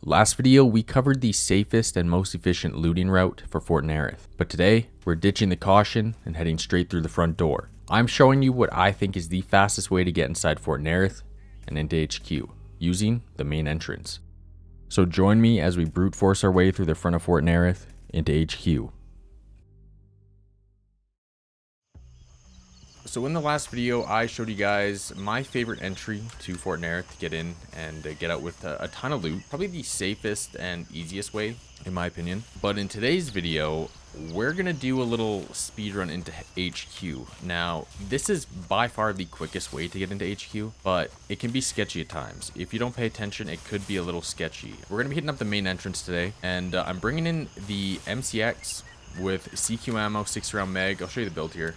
Last video, we covered the safest and most efficient looting route for Fort Narith, but today, we're ditching the caution and heading straight through the front door. I'm showing you what I think is the fastest way to get inside Fort Narith and into HQ, using the main entrance. So join me as we brute force our way through the front of Fort Narith into HQ. So in the last video, I showed you guys my favorite entry to Fort Narith to get in and get out with a ton of loot. Probably the safest and easiest way, in my opinion. But in today's video, we're going to do a little speed run into HQ. Now, this is by far the quickest way to get into HQ, but it can be sketchy at times. If you don't pay attention, it could be a little sketchy. We're going to be hitting up the main entrance today, and I'm bringing in the MCX with CQ ammo, 6-round mag. I'll show you the build here.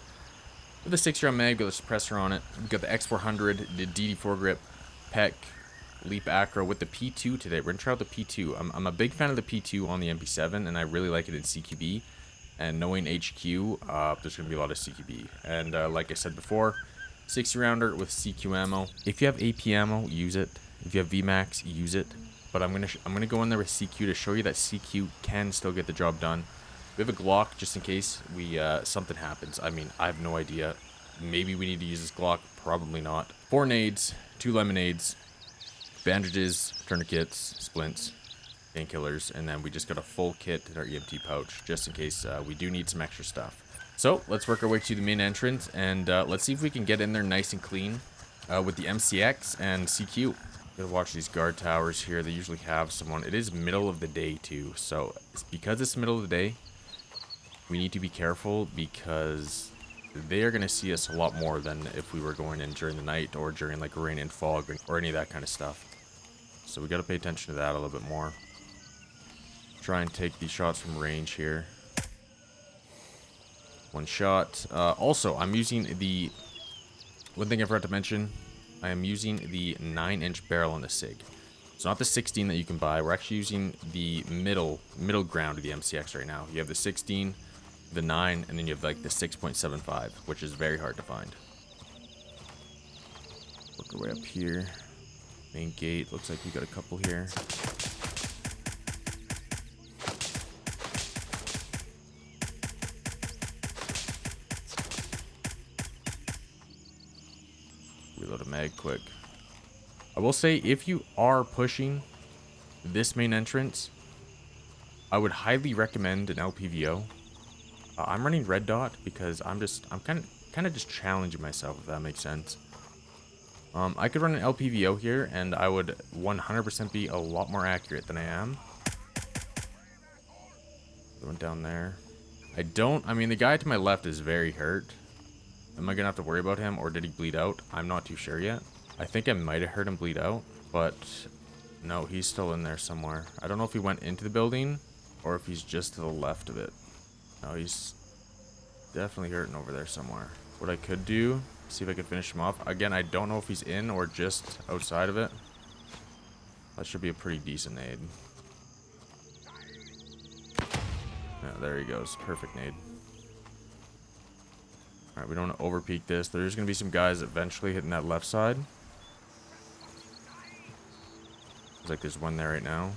With a 6-round mag, got a suppressor on it. We've got the X400, the DD4 grip, PEC, Leap Acro with the P2 today. We're going to try out the P2. I'm a big fan of the P2 on the MP7, and I really like it in CQB. And knowing HQ, there's going to be a lot of CQB. And like I said before, 60-rounder with CQ ammo. If you have AP ammo, use it. If you have VMAX, use it. But I'm gonna go in there with CQ to show you that CQ can still get the job done. We have a Glock just in case we something happens. I mean, I have no idea. Maybe we need to use this Glock. Probably not. 4 nades, 2 lemonades, bandages, tourniquets, splints, painkillers, and then we just got a full kit in our EMT pouch just in case we do need some extra stuff. So let's work our way to the main entrance and let's see if we can get in there nice and clean with the MCX and CQ. Gotta watch these guard towers here. They usually have someone. It is middle of the day too, so because it's middle of the day, we need to be careful because they are going to see us a lot more than if we were going in during the night or during like rain and fog or any of that kind of stuff. So we got to pay attention to that a little bit more. Try and take these shots from range here. One shot. Also, I'm using the... One thing I forgot to mention, I am using the 9-inch barrel on the SIG. It's not the 16 that you can buy. We're actually using the middle ground of the MCX right now. You have the 16, the 9, and then you have like the 6.75, which is very hard to find. Work our way up here. Main gate. Looks like we got a couple here. Reload a mag quick. I will say, if you are pushing this main entrance, I would highly recommend an LPVO. I'm running red dot because I'm kind of just challenging myself, if that makes sense. I could run an LPVO here, and I would 100% be a lot more accurate than I am. Going down there. I mean, the guy to my left is very hurt. Am I gonna have to worry about him, or did he bleed out? I'm not too sure yet. I think I might have heard him bleed out, but no, he's still in there somewhere. I don't know if he went into the building or if he's just to the left of it. No, he's definitely hurting over there somewhere. What I could do, see if I can finish him off. Again, I don't know if he's in or just outside of it. That should be a pretty decent nade. Yeah, there he goes. Perfect nade. Alright, we don't want to overpeak this. There's going to be some guys eventually hitting that left side. Looks like there's one there right now.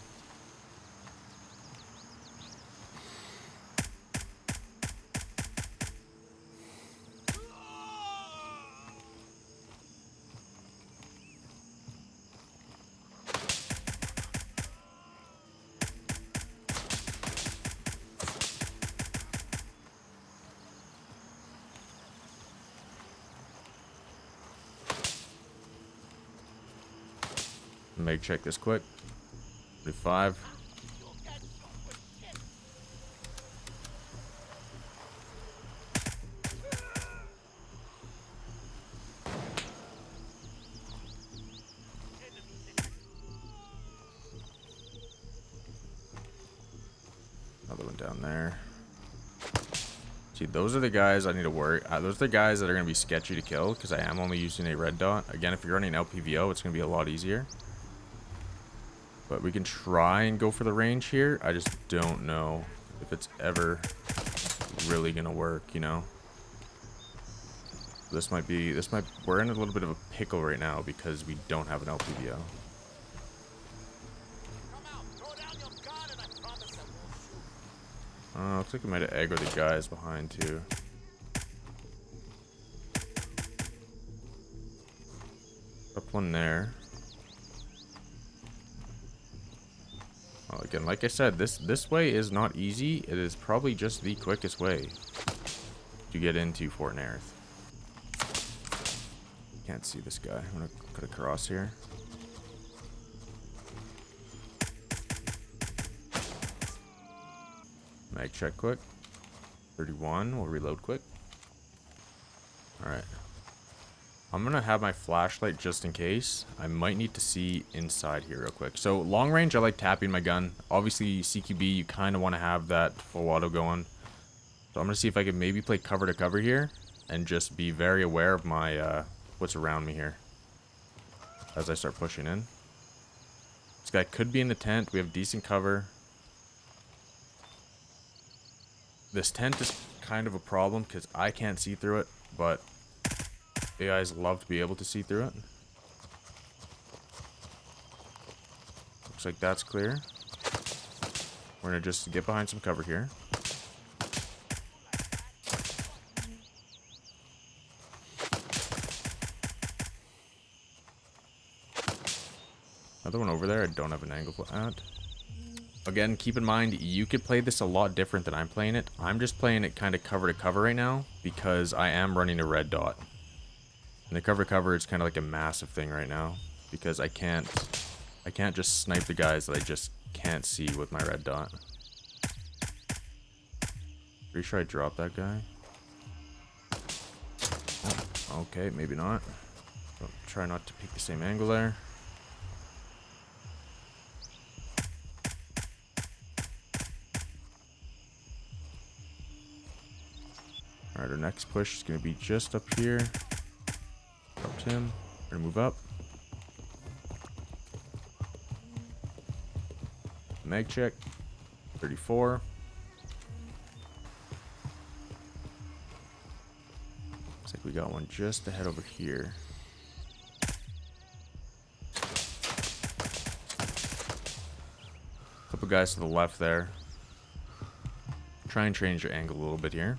Make check this quick. 45. Another one down there. See, those are the guys I need to worry. Those are the guys that are going to be sketchy to kill because I am only using a red dot. Again, if you're running LPVO, it's going to be a lot easier. But we can try and go for the range here. I just don't know if it's ever really gonna work, you know. We're in a little bit of a pickle right now because we don't have an LPVO. Looks like we might have aggroed the guys behind too. Up one there. Well, again, like I said, this way is not easy. It is probably just the quickest way to get into Fort Narith. Can't see this guy. I'm gonna put a cross here. Mag check quick. 31. We'll reload quick. Alright. I'm gonna have my flashlight just in case. I might need to see inside here real quick. So long range, I like tapping my gun. Obviously, CQB, you kind of want to have that full auto going. So I'm gonna see if I can maybe play cover to cover here and just be very aware of my what's around me here as I start pushing in. This guy could be in the tent. We have decent cover. This tent is kind of a problem because I can't see through it, but AIs love to be able to see through it. Looks like that's clear. We're gonna just get behind some cover here. Another one over there I don't have an angle at. Again, keep in mind, you could play this a lot different than I'm playing it. I'm just playing it kind of cover to cover right now because I am running a red dot. And the cover to cover is kind of like a massive thing right now because I can't just snipe the guys that I just can't see with my red dot. Pretty sure I dropped that guy. Oh, okay, maybe not. I'll try not to pick the same angle there. Alright, our next push is going to be just up here. Dropped him. We're going to move up. Mag check. 34. Looks like we got one just ahead over here. Couple guys to the left there. Try and change your angle a little bit here.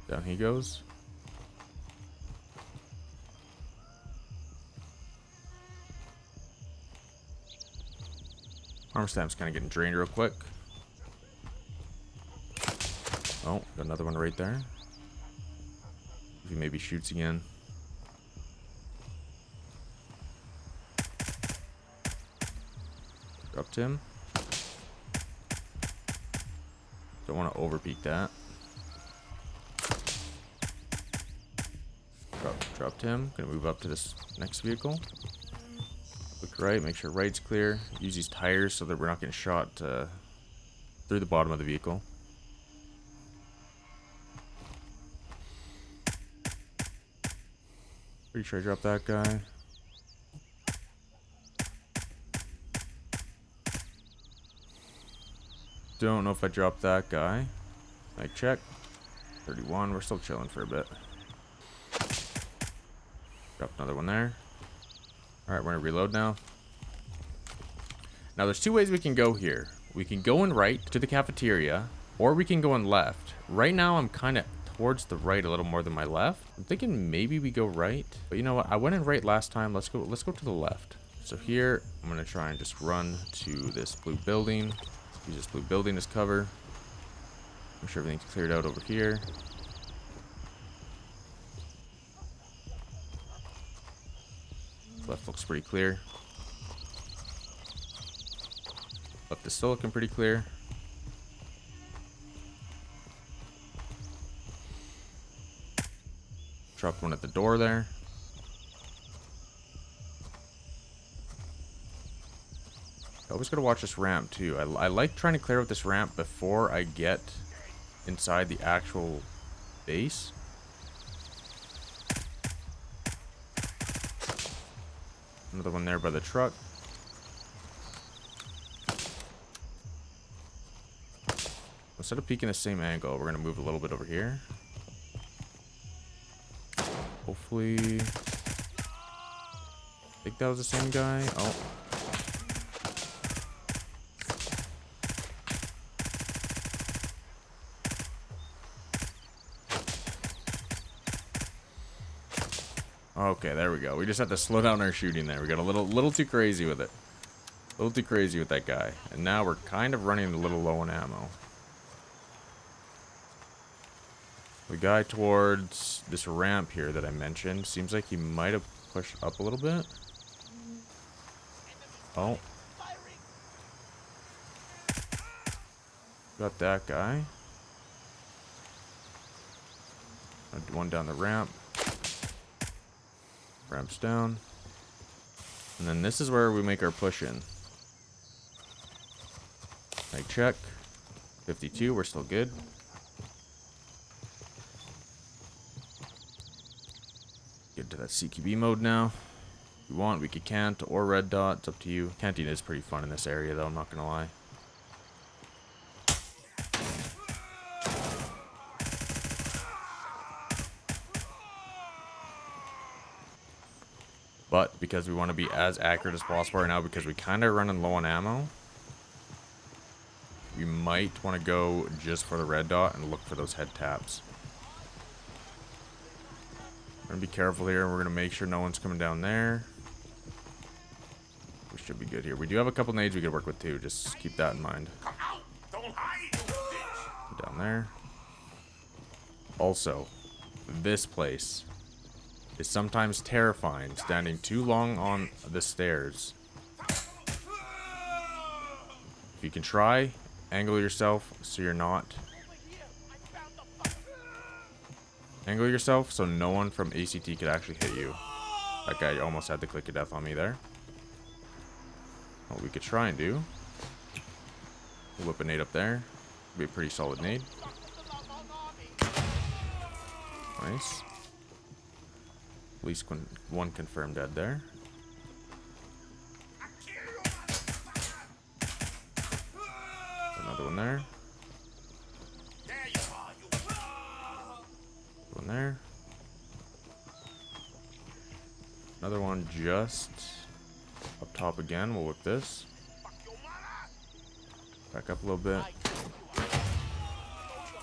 Down he goes. Arm stamp's kind of getting drained real quick. Oh, got another one right there. He maybe shoots again. Dropped him. Don't want to overpeak that. Dropped him. Gonna move up to this next vehicle. Look right, make sure right's clear. Use these tires so that we're not getting shot through the bottom of the vehicle. Pretty sure I dropped that guy. Don't know if I dropped that guy. Mic check. 31. We're still chilling for a bit. Dropped another one there. Alright, we're gonna reload now. Now there's two ways we can go here. We can go in right to the cafeteria, or we can go in left. Right now I'm kind of towards the right a little more than my left. I'm thinking maybe we go right. But you know what? I went in right last time. Let's go to the left. So here, I'm gonna try and just run to this blue building. Use this blue building as cover. Make sure everything's cleared out over here. Left looks pretty clear. Left is still looking pretty clear. Dropped one at the door there. I always gotta watch this ramp too. I like trying to clear out this ramp before I get inside the actual base. Another one there by the truck. instead of peeking the same angle, we're gonna move a little bit over here. Hopefully, I think that was the same guy. Oh. Okay, there we go. We just have to slow down our shooting there. We got a little too crazy with it. A little too crazy with that guy. And now we're kind of running a little low on ammo. The guy towards this ramp here that I mentioned seems like he might have pushed up a little bit. Oh. Got that guy. One down the ramp. Ramps down. And then this is where we make our push in. Make check. 52, we're still good. Get to that CQB mode now. If you want, we could cant or red dot. It's up to you. Canting is pretty fun in this area, though, I'm not gonna lie. But because we want to be as accurate as possible right now, because we kind of running low on ammo, we might want to go just for the red dot and look for those head taps. We're going to be careful here. We're going to make sure no one's coming down there. We should be good here. We do have a couple nades we could work with too. Just keep that in mind. Down there. Also, this place is sometimes terrifying, standing too long on the stairs. If you can try, angle yourself so you're not. Angle yourself so no one from ACT could actually hit you. That guy almost had the click of death on me there. What we could try and do, whip a nade up there. Be a pretty solid nade. Nice. At least one confirmed dead there. Another one there. One there. Another one just up top again. We'll whip this. Back up a little bit.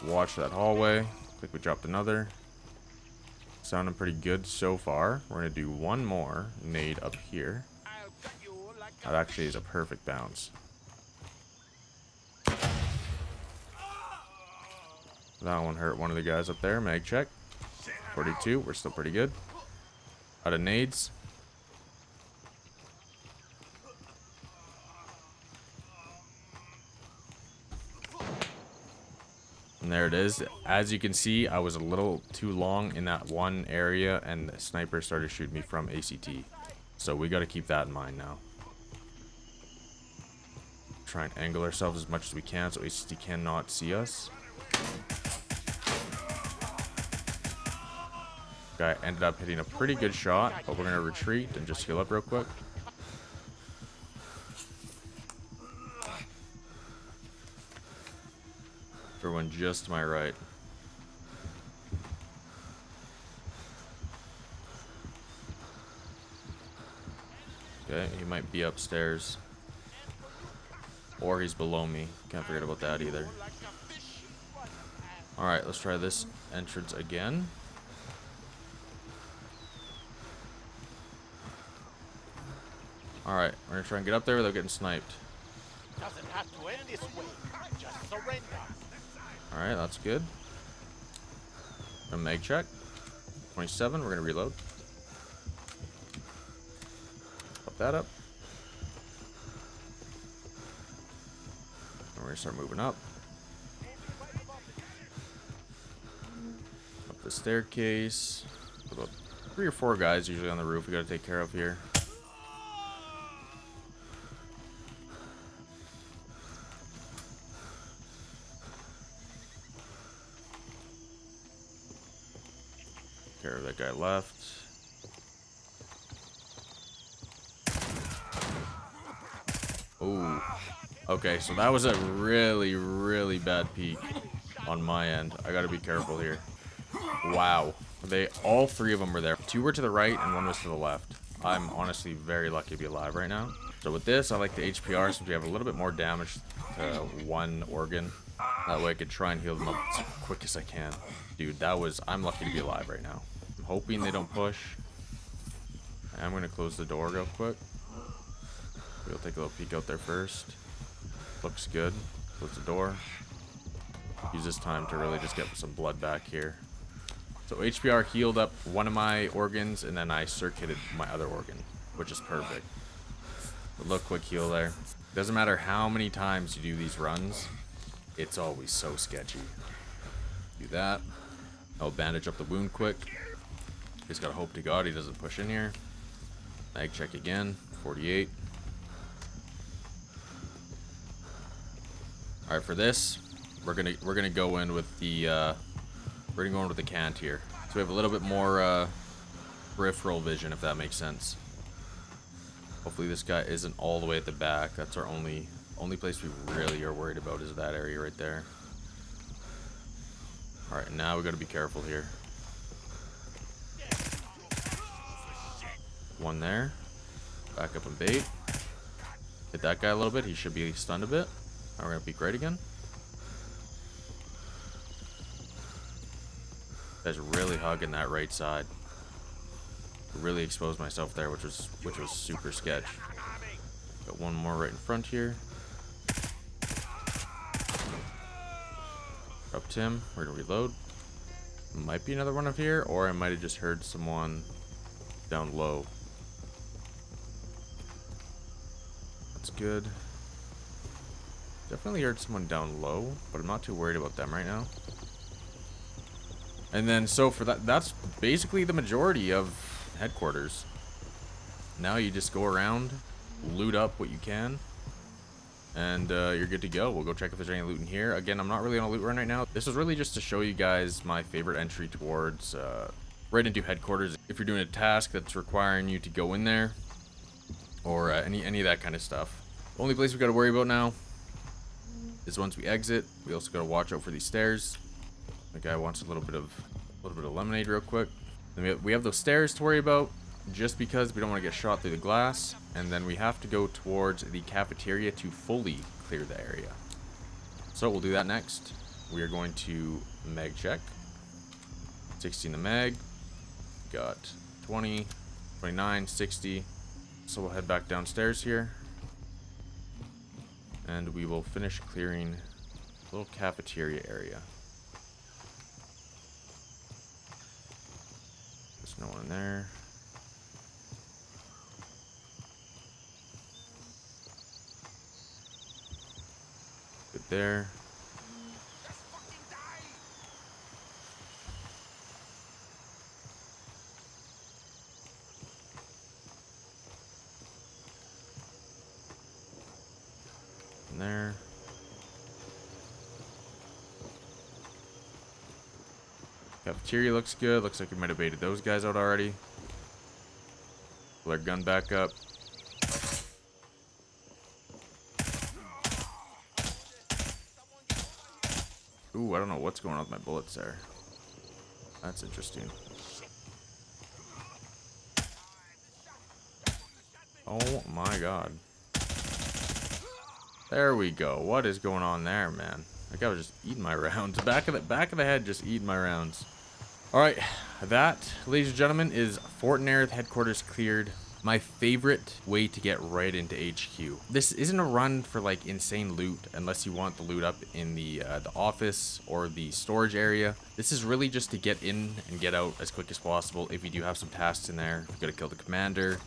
Watch that hallway. I think we dropped another. Sounding pretty good so far. We're going to do one more nade up here. That actually is a perfect bounce. That one hurt one of the guys up there. Mag check. 42. We're still pretty good. Out of nades. And there it is. As you can see, I was a little too long in that one area, and the sniper started shooting me from ACT. So we got to keep that in mind now. Try and angle ourselves as much as we can so ACT cannot see us. Guy ended up hitting a pretty good shot, but we're going to retreat and just heal up real quick. Everyone just to my right. Okay, he might be upstairs. Or he's below me. Can't forget about that either. Alright, let's try this entrance again. Alright, we're gonna try and get up there without getting sniped. Doesn't have to end this way. Just surrender. Alright, that's good. A mag check. 27, we're gonna reload. Pop that up. And we're gonna start moving up. Up the staircase. About 3 or 4 guys usually on the roof we gotta take care of here. Care of that guy left. Oh, Okay, so that was a really, really bad peek on my end. I gotta be careful here. Wow. All three of them were there. Two were to the right and one was to the left. I'm honestly very lucky to be alive right now. So with this, I like the HPR since we have a little bit more damage to one organ. That way I could try and heal them up as quick as I can. Dude, I'm lucky to be alive right now. I'm hoping they don't push. I'm gonna close the door real quick. We'll take a little peek out there first. Looks good. Close the door. Use this time to really just get some blood back here. So HPR healed up one of my organs, and then I circuited my other organ, which is perfect. But look, quick heal there. Doesn't matter how many times you do these runs, it's always so sketchy. Do that. I'll bandage up the wound quick. Just gotta hope to God he doesn't push in here. Mag check again. 48. All right, for this, we're gonna go in with the cant here. So we have a little bit more peripheral vision, if that makes sense. Hopefully this guy isn't all the way at the back. That's our only place we really are worried about is that area right there. All right, now we gotta be careful here. One there. Back up and bait. Hit that guy a little bit. He should be stunned a bit. Now we're gonna peek right again. Guy's really hugging that right side. Really exposed myself there, which was super sketch. Got one more right in front here. Dropped him. We're gonna reload. Might be another one up here, or I might have just heard someone down low. That's good. Definitely heard someone down low, but I'm not too worried about them right now. And then, so for that's basically the majority of headquarters. Now you just go around, loot up what you can, and you're good to go. We'll go check if there's any loot in here. Again, I'm not really on a loot run right now. This was really just to show you guys my favorite entry towards right into headquarters. If you're doing a task that's requiring you to go in there, or any of that kind of stuff. The only place we got to worry about now is once we exit. We also got to watch out for these stairs. The guy wants a little bit of lemonade real quick. Then we have those stairs to worry about, just because we don't want to get shot through the glass. And then we have to go towards the cafeteria to fully clear the area. So we'll do that next. We are going to mag check. 16 the mag. Got 20, 29, 60. So we'll head back downstairs here. And we will finish clearing the little cafeteria area. There's no one in there. Good there. In there. Cafeteria looks good. Looks like we might have baited those guys out already. Pull our gun back up. Ooh, I don't know what's going on with my bullets there. That's interesting. Oh my god. There we go. What is going on there, man? That guy was just eating my rounds. Back of the head, just eating my rounds. All right, that, ladies and gentlemen, is Fort Narith headquarters cleared. My favorite way to get right into HQ. This isn't a run for like insane loot unless you want the loot up in the office or the storage area. This is really just to get in and get out as quick as possible. If you do have some tasks in there, you gotta kill the commander.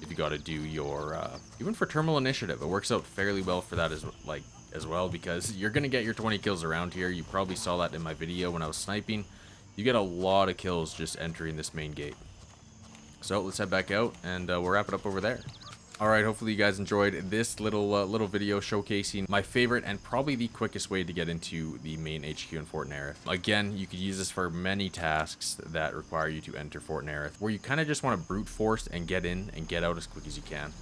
If you gotta do your even for terminal initiative, it works out fairly well for that as well, because you're gonna get your 20 kills around here. You probably saw that in my video when I was sniping. You get a lot of kills just entering this main gate. So let's head back out and we'll wrap it up over there. All right, hopefully you guys enjoyed this little video showcasing my favorite and probably the quickest way to get into the main HQ in Fort Narith. Again, you could use this for many tasks that require you to enter Fort Narith, where you kind of just want to brute force and get in and get out as quick as you can.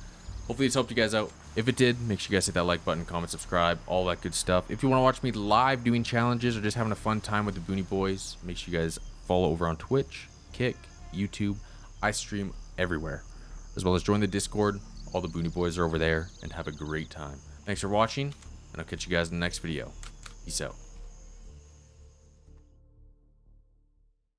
Hopefully it's helped you guys out. If it did, make sure you guys hit that like button, comment, subscribe, all that good stuff. If you want to watch me live doing challenges or just having a fun time with the Booney Boys, make sure you guys follow over on Twitch, Kick, YouTube. I stream everywhere, as well as join the Discord. All the Booney Boys are over there, and have a great time. Thanks for watching, and I'll catch you guys in the next video. Peace out.